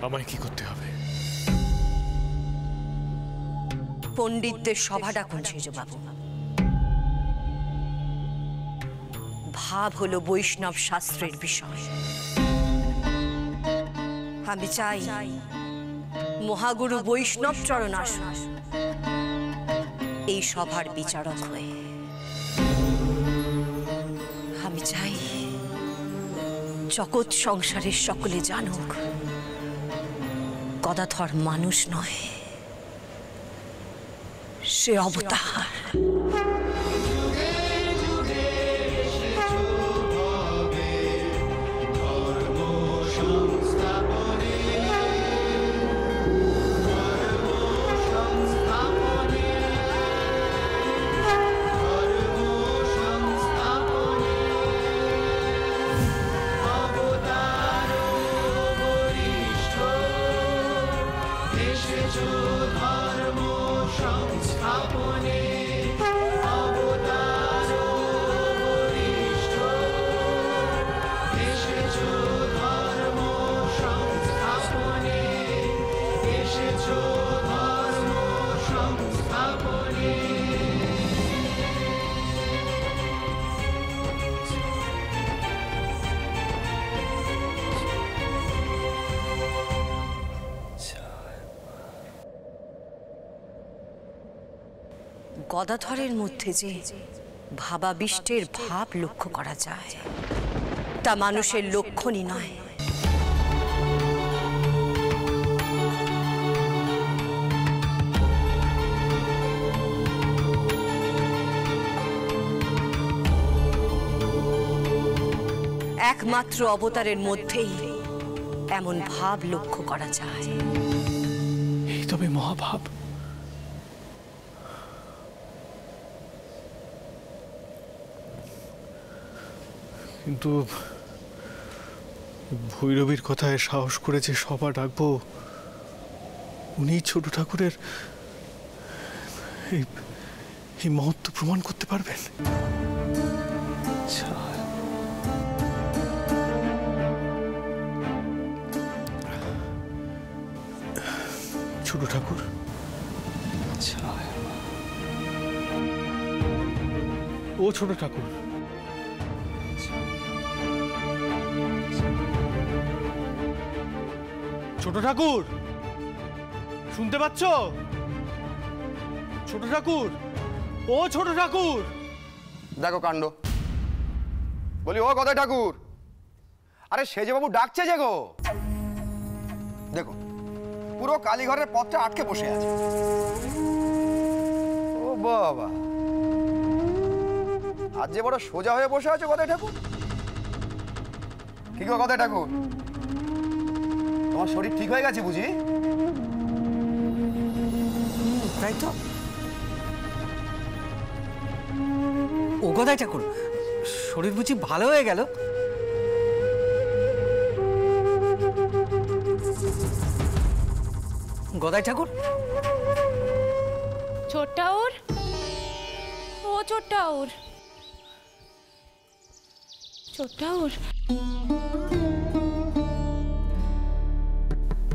আমায় কি করতে হবে? পণ্ডিতদের সভা ডাকুন সেজবাবু। ভাব হলো বৈষ্ণব শাস্ত্রের বিষয়। আমি চাই মহাগুরু বৈষ্ণব চরণ আসুন এই সভার বিচারক হয়ে। আমি চাই জগৎ সংসারের সকলে জানুক গদাধর মানুষ নয়, সে অবতার। গদাধরের মধ্যে যে ভাবাবিষ্টের ভাব লক্ষ্য করা যায় তা মানুষের লক্ষণই নয়। একমাত্র অবতারের মধ্যেই এমন ভাব লক্ষ্য করা যায়। এই তবে মহাভাব। কিন্তু ভৈরবীর কথায় সাহস করে যে সভা ডাকবো, উনি ছোট ঠাকুরের এই মহত্ব প্রমাণ করতে পারবেন। ছোট ঠাকুর, ও ছোট ঠাকুর, ছোট ঠাকুর শুনতে পাচ্ছ? ছোট ঠাকুর, ও ছোট ঠাকুর। দেখো কাণ্ড, বলি ও গদাই ঠাকুর, আরে সেজবাবু ডাকছে যে গো। দেখো পুরো কালীঘরের পথটা আটকে বসে আছে। ও বাবা, আজ যে বড় সোজা হয়ে বসে আছে গদাই ঠাকুর। কি গো গদাই ঠাকুর, তোমার শরীর ঠিক হয়ে গেছে বুঝি? তাই তো। ও গদাই ঠাকুর, শরীর বুঝি ভালো হয়ে গেল? গদাই ঠাকুর, ছোট্টাউর, ও ছোট্টাউর, ছোট্টাউর,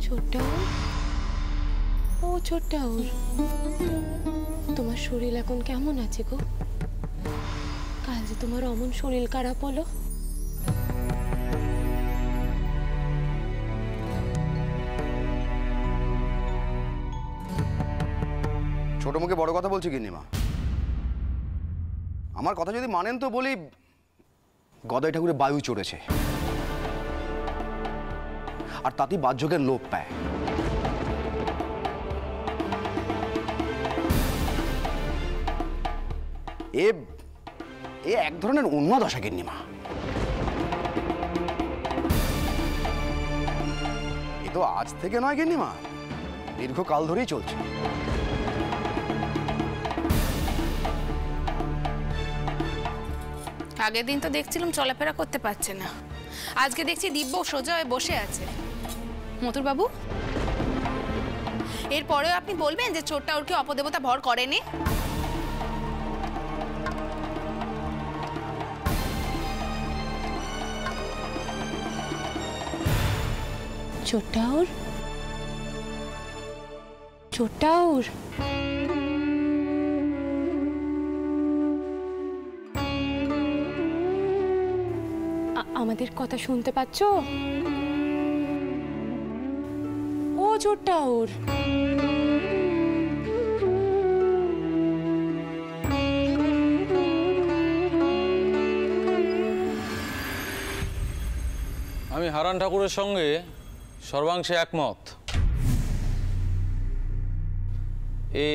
ছোট্টাউর, ও ছোট্টাউর, তোমার শরীর এখন কেমন আছে গো? কাল যে তোমার অমন শরীর খারাপ হলো। ছোট মুখে বড় কথা বলছি গিন্নিমা। আমার কথা যদি মানেন তো বলি, গদাই ঠাকুরের বায়ু চড়েছে, আর তাতেই বাহ্যজ্ঞান লোপ পায়। এ এক ধরনের উন্মাদশা গিন্নিমা। এ তো আজ থেকে নয় গিন্নিমা, দীর্ঘকাল ধরেই চলছে। আগের দিন তো দেখছিলাম চলাফেরা করতে পারছে না, আজকে দেখছি দিব্য সোজা হয়ে বসে আছে। মথুর বাবু, এরপরেও আপনি বলবেন যে ছোট্টাউরকে অপদেবতা ভর করেনি? ছোট্টাউর, ছোটাউর, আমাদের কথা শুনতে পাচ্ছ? ও ছোটাউর, আমি হারান ঠাকুরের সঙ্গে সর্বাংশে একমত। এ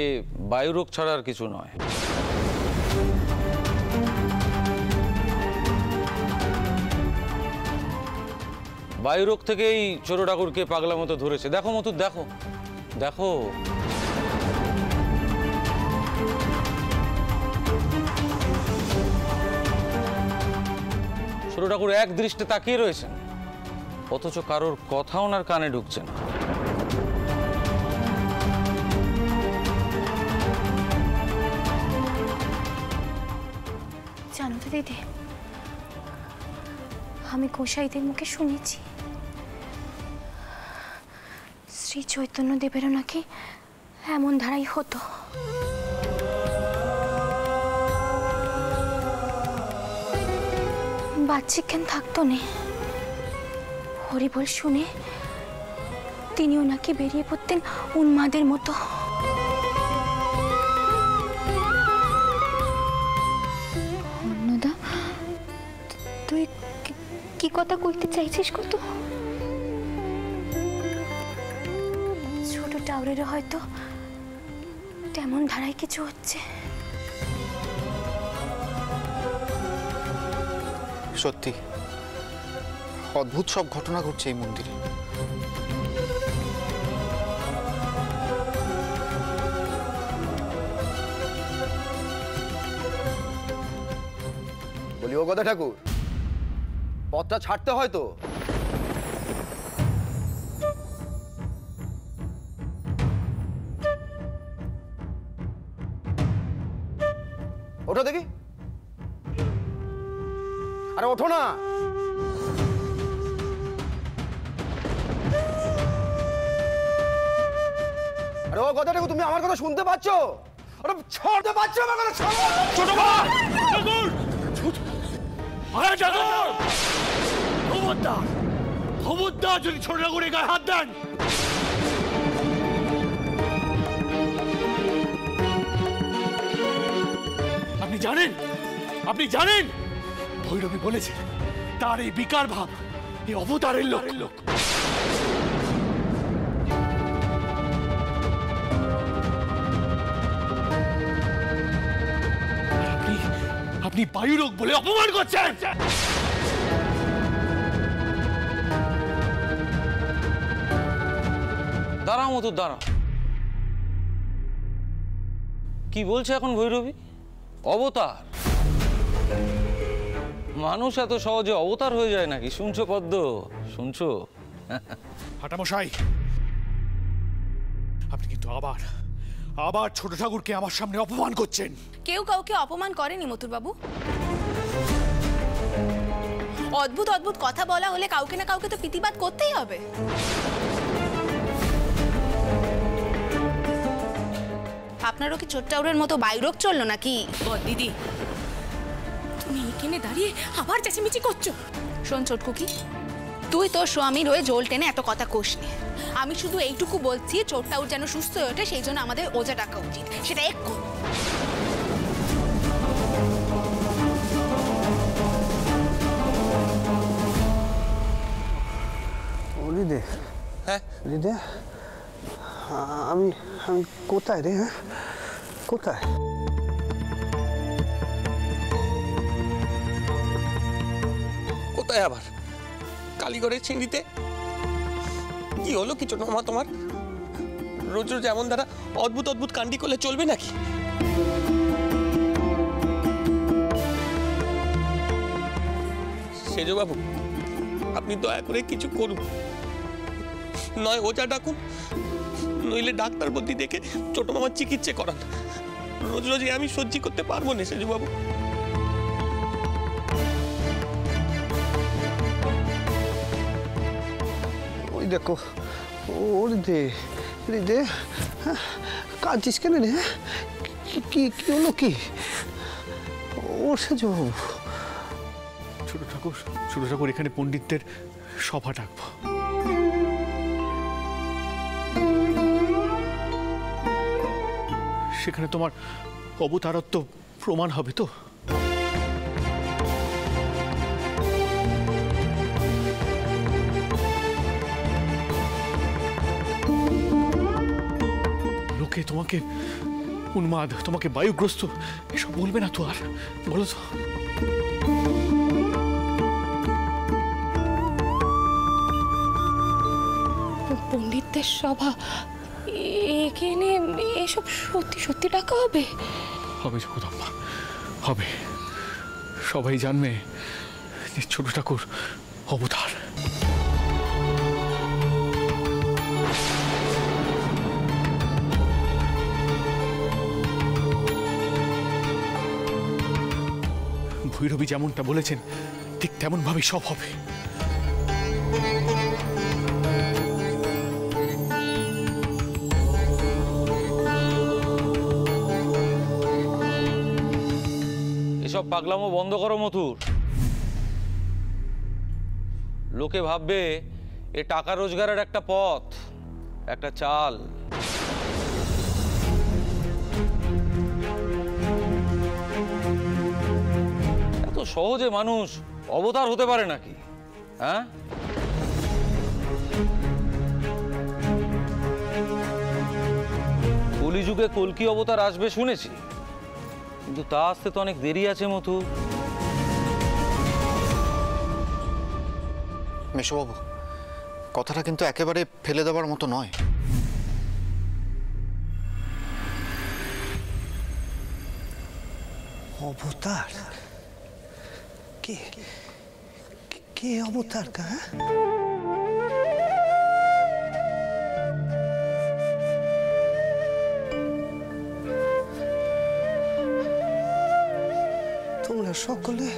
বায়ুরোগ ছাড়া আর কিছু নয়। বায়ুরোগ থেকেই ছোট ঠাকুরকে পাগলা মতো ধরেছে। দেখো মতো, দেখো দেখো। ছোট ঠাকুর এক দৃষ্টে তাকিয়ে রয়েছেন, অথচ কারোর কথা ওনার কানে ঢুকছে না। জানো তো দিদি, আমি গোসাইদের মুখে শুনেছি শ্রী চৈতন্য দেবেরও নাকি এমন ধারাই হতো। বাচ্চিকেন থাকতো না, হরিবল শুনে তিনিও নাকি বেরিয়ে পড়তেন উন্মাদের মতো। অন্নদা, তুই কি কথা কইতে চাইছিস কত? ছোট টাওয়ারের হয়তো তেমন ধারায় কিছু হচ্ছে। সত্যি অদ্ভুত সব ঘটনা ঘটছে এই মন্দিরে। বলি ও গদা ঠাকুর, পথটা ছাড়তে হয় তো। ওঠো দেখি, আরে ওঠো না। আরে ও গদা ঠাকুর, তুমি আমার কথা শুনতে পাচ্ছ? আরে ছাড়তে পারছো আমার কথা? ছোট ভাই ঠাকুর, আরে ঠাকুর, খবরদার খবরদার, যদি ছোট ঠাকুরের গায়ে হাত দেন। আপনি জানেন ভৈরবী বলেছে তার এই বিকার ভাব এই অবতারের লোক। আপনি বায়ুরোগ বলে অপমান করছেন। দাঁড়াও মতো, দাঁড়াও। কি বলছে এখন ভৈরবী? অবতার? মানুষ এত সহজে অবতার হয়ে যায় নাকি? শুনছো পদ্ম, শুনছো? হাটামশাই, আপনি কিন্তু আবার ছোট ঠাকুরকে আমার সামনে অপমান করছেন। কেউ কাউকে অপমান করেনি মথুর বাবু। অদ্ভুত অদ্ভুত কথা বলা হলে কাউকে না কাউকে তো প্রতিবাদ করতেই হবে। আপনারও কি ছোট্টাউরের মতো বায়ুরোগ চললো নাকি? দিদি, তুমি এখানে দাঁড়িয়ে আবার চেঁচামেচি করছো। শোন ছোটকুকি, তুই তোর স্বামীর হয়ে জোল টেনে এত কথা কোস নে। আমি শুধু এইটুকু বলছি, ছোট্টাউর যেন সুস্থ হয়ে ওঠে, সেই জন্য আমাদের ওজা ডাকা উচিত, সেটা এক্ষুনি। হৃদে, হ্যাঁ হৃদে, আমি কোথায় রে? হ্যাঁ, কোথায়? কোথায় আবার? কালীগড়ের চিংড়িতে? কি হলো কিছু না তোমার? রোজ রোজ এমন দ্বারা অদ্ভুত অদ্ভুত কান্ডি করলে চলবে নাকি? সেজবাবু, আপনি দয়া করে কিছু করুন, নয় ওজা ডাকুন, নইলে ডাক্তার বুদ্ধি দেখে ছোট মামার চিকিৎসা করান। রোজ রোজ আমি সহ্য করতে পারবো না সেজবাবু। ওই দেখো ওরে দে রে দে, কাঁদছিস কেন রে? কি কি হলো কি? ওর সেজো ছোট ঠাকুর এখানে পণ্ডিতদের সভা ডাকবো। সেখানে তোমার অবতারত্ব প্রমাণ হবে তো? লোকে তোমাকে উন্মাদ, তোমাকে বায়ুগ্রস্ত এসব বলবে না তো আর? বলো তো। পণ্ডিতদের সভা, এখানে এসব সত্যি সত্যি ডাকা হবে? হবে জগদম্বা, হবে। সবাই জানবে যে ছোট ঠাকুর অবতার। ভৈরবী যেমনটা বলেছেন ঠিক তেমন ভাবে সব হবে। এসব পাগলামো বন্ধ করো মথুর। লোকে ভাববে এ টাকা রোজগারের একটা পথ, একটা চাল। এত সহজে মানুষ অবতার হতে পারে নাকি? হ্যাঁ, কলিযুগে কল্কি অবতার আসবে শুনেছি, কিন্তু তা আসতে তো অনেক দেরি আছে মথু। মেশোবাবু, কথাটা কিন্তু একেবারে ফেলে দেওয়ার মতো নয়। অবতার? কে কে অবতার? তোমরা সকলে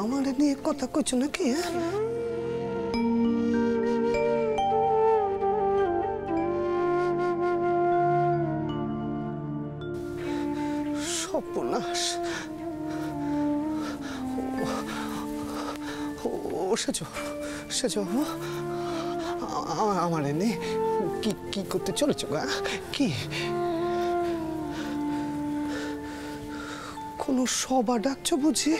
আমার নিয়ে কথা কইছো নাকি? সর্বনাশ! সেজো আমার এনে কি করতে চলেছ? কি কোনো সভা ডাকছো বুঝি?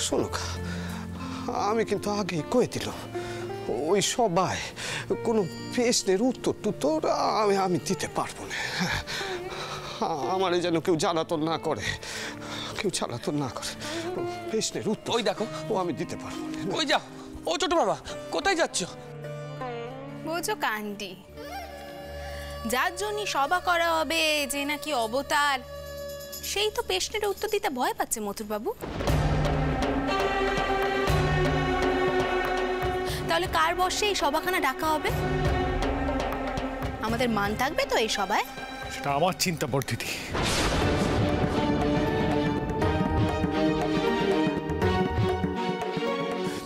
শোনো, আমি কিন্তু আগেই কয়ে দিল, ওই সবাই কোনো প্রশ্নের উত্তর আমি দিতে পারবো না। আমারে যেন কেউ জ্বালাতন না করে, প্রশ্নের উত্তর ওই দেখো, ও আমি দিতে পারবো না। ওই যাও, ও ছোট বাবা, কোথায় যাচ্ছ? বোঝো কান্ডি, যার জন্য সভা করা হবে, যে নাকি অবতার, সেই তো প্রশ্নের উত্তর দিতে ভয় পাচ্ছে মথুর বাবু। তাহলে কার বর্ষে এই সভাখানা ডাকা হবে? আমাদের মান থাকবে তো এই সভায়? সেটা আমার চিন্তা বর্ধিতি।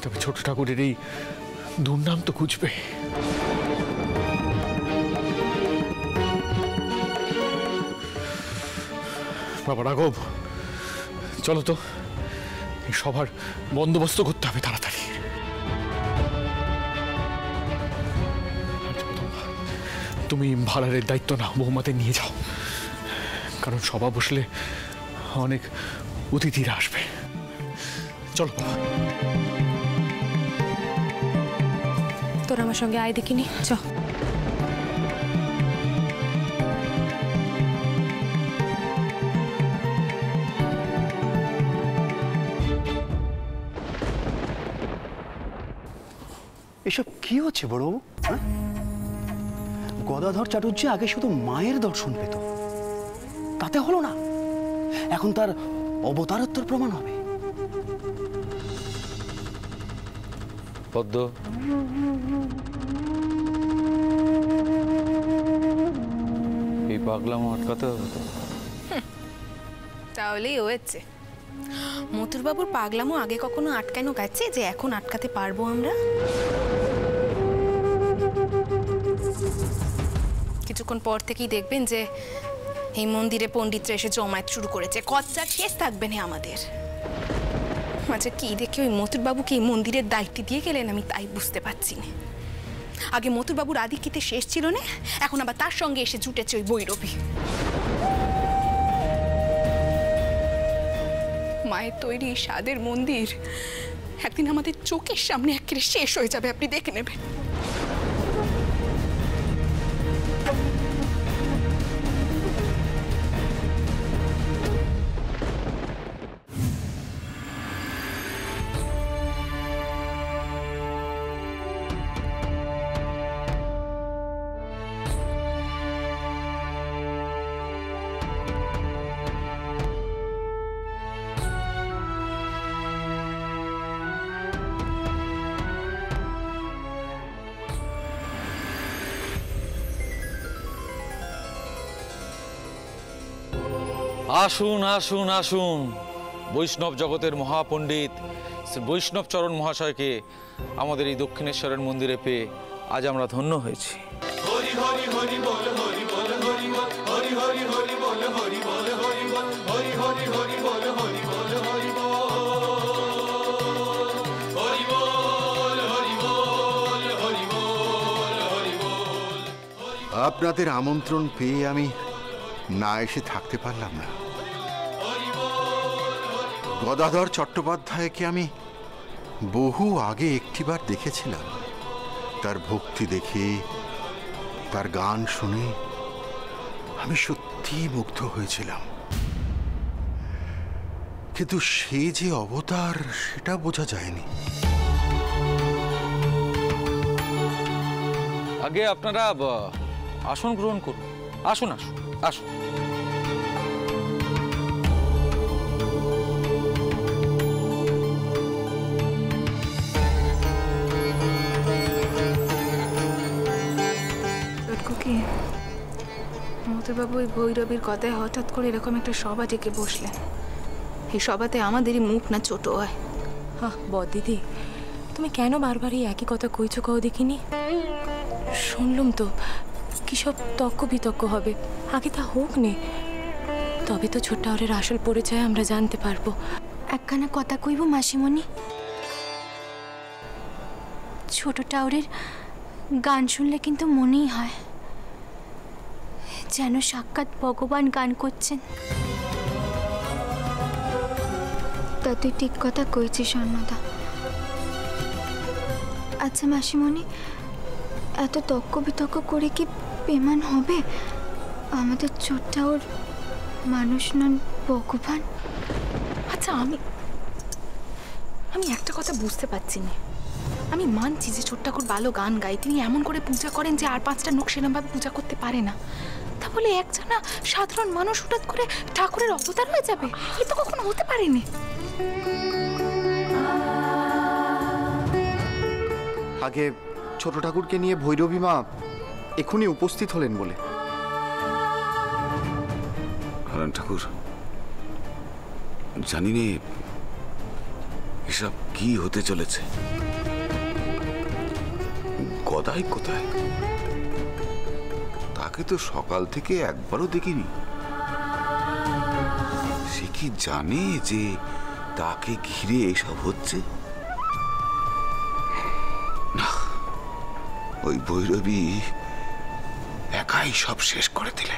তবে ছোট ঠাকুরের এই দুর্নাম তো খুঁজবে। বাবা রাঘব, চলো তো, এই সভার বন্দোবস্ত করতে হবে তাড়াতাড়ি। তুমি ভাড়ারের দায়িত্ব নাও, বৌমাদের নিয়ে যাও, কারণ সভা বসলে অনেক অতিথিরা আসবে। চলো বাবা। তোর আমার সঙ্গে আয় দেখিনি, চ। এসব কি হচ্ছে বড়বাবু? গদাধর চাটুর্যে আগে শুধু মায়ের দর্শন পেত, তাতে হলো না, এখন তার অবতারত্বের প্রমাণ হবে। পদ্ম, এই পাগলামো আটকাতে হবে তো। তাহলেই হয়েছে। মথুরবাবুর পাগলামো আগে কখনো আটকানো গেছে যে এখন আটকাতে পারবো আমরা? কিছুক্ষণ পর থেকেই দেখবেন যে এই মন্দিরে পণ্ডিতরা এসে জমায়েত শুরু করেছে। কচ্চার শেষ থাকবে না আমাদের। আচ্ছা, কি দেখে ওই মথুরবাবুকে এই মন্দিরের দায়িত্ব দিয়ে গেলেন আমি তাই বুঝতে পারছি না। আগে মথুরবাবুর আধিক্যতে শেষ ছিল না, এখন আবার তার সঙ্গে এসে জুটেছে ওই বৈরবী। মায়ের তৈরি স্বাদের মন্দির একদিন আমাদের চোখের সামনে একেবারে শেষ হয়ে যাবে, আপনি দেখে নেবেন। আসুন আসুন আসুন, বৈষ্ণব জগতের মহাপণ্ডিত শ্রী বৈষ্ণব চরণ মহাশয়কে আমাদের এই দক্ষিণেশ্বরের মন্দিরে পেয়ে আজ আমরা ধন্য হয়েছি। হরি হরি হরি বল, হরি বল, হরি বল, হরি হরি হরি বল, হরি বল, হরি বল, হরি হরি হরি বল, হরি বল, হরি বল, হরি বল, হরি বল, হরি বল, হরি বল। আপনাদের আমন্ত্রণ পেয়ে আমি না এসে থাকতে পারলাম না। গদাধর চট্টোপাধ্যায়কে আমি বহু আগে একটিবার দেখেছিলাম। তার ভক্তি দেখে, তার গান শুনে আমি সত্যিই মুগ্ধ হয়েছিলাম, কিন্তু সে যে অবতার সেটা বোঝা যায়নি। আগে আপনারা আসন গ্রহণ করুন। আসুন আসুন আসুন। মথুরবাবু ওই ভৈরবীর কথায় হঠাৎ করে এরকম একটা সভা ডেকে বসলেন। এই সভাতে আমাদেরই মুখ না ছোট হয়। বদিদি, তুমি কেন বারবার এই একই কথা কইছো কও দেখিনি? শুনলুম তো কি সব তক্ক বিতক্ক হবে, আগে তা হোক নে, তবে তো ছোট্টাওরের আসল পরিচয় আমরা জানতে পারবো। একখানা কথা কইব মাসিমণি, ছোট টাওরের গান শুনলে কিন্তু মনেই হয় যেন সাক্ষাৎ ভগবান গান করছেন। তা তুই ঠিক কথা কইছিস স্বর্ণদা। আচ্ছা মাসিমণি, এত তক্ক বিতক্ক করে কি পেমান হবে? আমাদের ছোটটা ওর মানুষ নন, ভগবান। আচ্ছা, আমি একটা কথা বুঝতে পারছি না। আমি মানছি যে ছোট্ট ঠাকুর ভালো গান গায়, তিনি এমন করে পূজা করেন যে আর 5টা লোক সেরকমভাবে পূজা করতে পারে না। তা বলে একজনা সাধারণ মানুষ হঠাৎ করে ঠাকুরের অবতার হয়ে যাবে, এ তো কখনো হতে পারেনি। আগে ছোট ঠাকুরকে নিয়ে ভৈরবী মা এখনই উপস্থিত হলেন বলে। হারান ঠাকুর, জানি নে এসব কি হতে চলেছে। গদাই কোথায়? তাকে তো সকাল থেকে একবারও দেখিনি। সে কি জানে যে তাকে ঘিরে এসব হচ্ছে? না, ওই ভৈরবী একাই সব শেষ করে দিলে।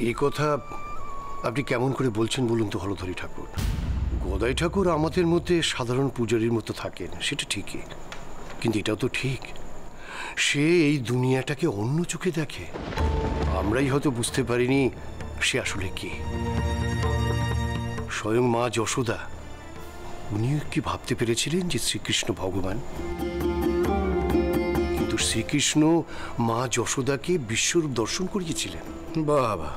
এই কথা আপনি কেমন করে বলছেন বলুন তো হলধরী ঠাকুর? গদাই ঠাকুর আমাদের মধ্যে সাধারণ পূজারীর মতো থাকেন, সেটা ঠিকই, কিন্তু এটাও তো ঠিক সে এই দুনিয়াটাকে অন্য চোখে দেখে। আমরাই হয়তো বুঝতে পারিনি সে আসলে কি। স্বয়ং মা যশোদা উনিও কি ভাবতে পেরেছিলেন যে শ্রীকৃষ্ণ ভগবান? কিন্তু শ্রীকৃষ্ণ মা যশোদাকে বিশ্বরূপ দর্শন করিয়েছিলেন। বাবা,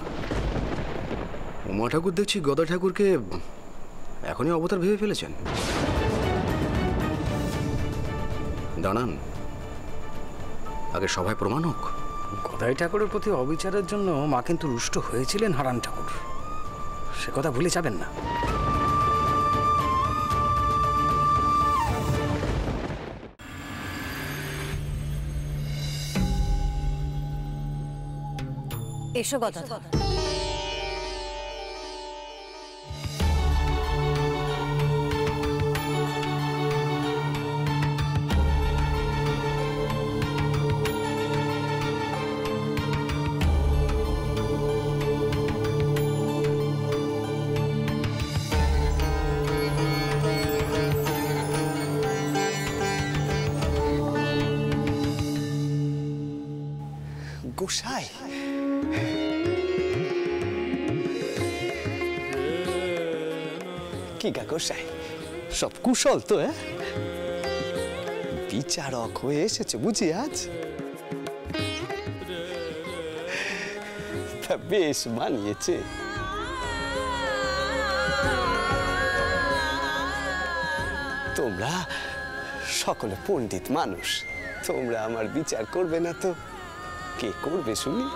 উমা ঠাকুর দেখছি গদা ঠাকুরকে এখনই অবতার ভেবে ফেলেছেন। দাঁড়ান, আগে সভায় প্রমাণ হোক। গদাই ঠাকুরের প্রতি অবিচারের জন্য মা কিন্তু রুষ্ট হয়েছিলেন হারান ঠাকুর, সে কথা ভুলে যাবেন না। এসো গদাধর। গোসাই, কি গা গোসাই, সব কুশল তো? বিচারক হয়ে এসেছে বুঝি আজ? তা বেশ মানিয়েছে। তোমরা সকলে পণ্ডিত মানুষ, তোমরা আমার বিচার করবে না তো কে করবে শুনি?